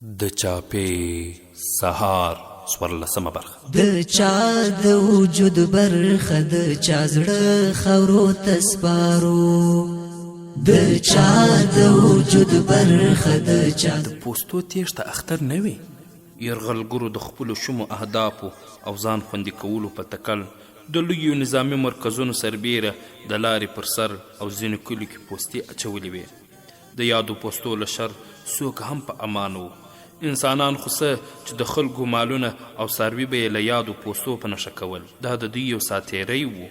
د چاپې سهار څوارلسمه برخه د چا د وجود برخه د چا زړه خاورو ته سپارو د چا د وجود برخه د چا د پوستو تیښته اختر نه وي یرغلګرو د خپلو شومو اهدافو او ځان خوندي کولو په تکل د لویو نظامي مرکزونو سربیره د لارې پر سر او ځینو کلیو کې پوستې اچولې وې د یادو پوستو له شر څوک هم په امان وو انسانان خو څه چې د خلکو مالونه او څاروي به یې له یادو پوستو په نښه کول دا د دوی یو ساتیری و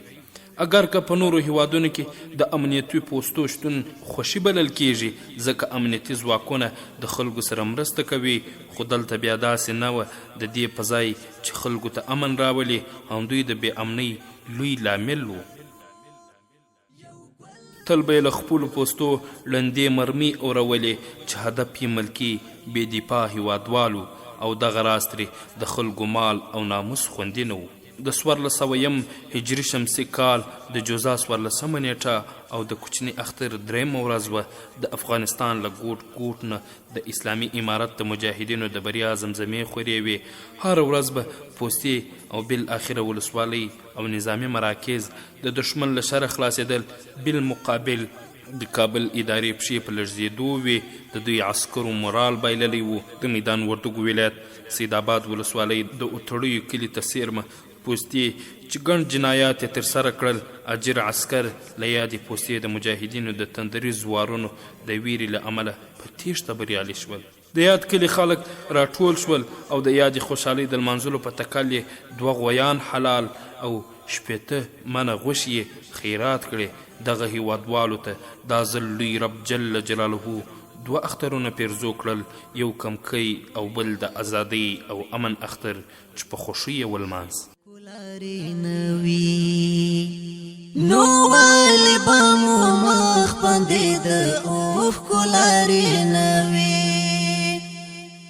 اگر که په نورو هیوادونو کې د امنیتي پوستو شتون خوښي بلل کیږي ځکه امنیتي ځواکونه د خلکو سره مرسته کوي خو دلته بیا داسې نه وه د دې په ځای چې خلکو ته امن راولي همدوی د بې امنۍ لوی لامل و تل به یې له خپلو پوستو لندې مرمۍ اورولې چې هدف یې ملکي بې دفاع هیوادوالو او دغه راز ترې د خلکو مال او ناموس خوندي نه و د 1400 هجري شمسي کال د جوزا 14مه نیټه او د کوچني اختر درېیمه ورځ وه د افغانستان له ګوټ ګوټ نه د اسلامي امارت د مجاهدینو د بریا زمزمې خورې وې هره ورځ به پوستې او بالاخره ولسوالۍ او نظامي مراکز د دشمن له شره خلاصېدل بالمقابل د کابل ادارې پښې په لړزېدو وې د دوی عسکرو مورال بایللی و د میدان وردګو ولایت سیدآباد ولسوالۍ د اوتړیو کلي ته څیرمه پوستې چې ګڼ جنایات یې ترسره کړل اجر عسکر له یادې پوستې د مجاهدینو د تندري زوارونو د ویرې له امله په تیښته بریالي شول د یاد کلي خلک راټول شول او د یادې خوشحالۍ د لمانځلو په تکل یې 2 غویان حلال او 18 منه غوښې یې خیرات کړې دغه هیوادوالو ته دا ځل لوی رب جل جلاله 2 اخترونه پیرزو کړل یو کمکی او بل د ازادۍ او امن اختر چې په خوښۍ یې ولمانځ نو والی بامو مخ باندې د اوف کولاري نوي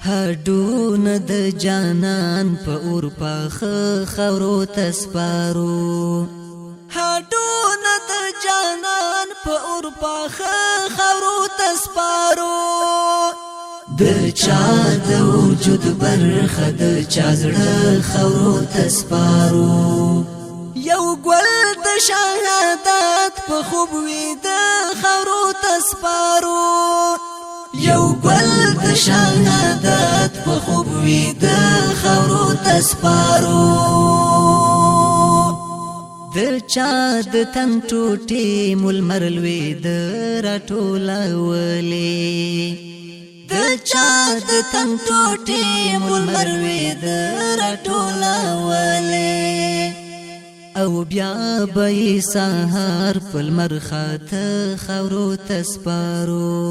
هډونه د جانان په اور پاخه خاورو ته سپارو هډونه د جانان په اور پاخه خاورو ته سپارو د چا د وجود برخه د چا زړه خاورو ته سپارو یو ګل د شهادت په خوب ویده خاورو ته سپارو یو ګل د شهادت په خوب ویده خاورو ته سپارو د چا د تن ټوټې ملمر لویده راټولولې د چا د تن ټوټې ملمر لویده راټولولې او بیا به یې سهار په لمر خاته خاورو ته سپارو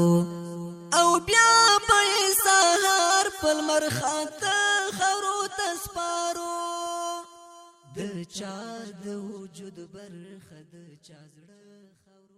او بیا به یې سهار په لمر خاته خاورو ته سپارو د چا د وجود برخه د چا زړه خاورو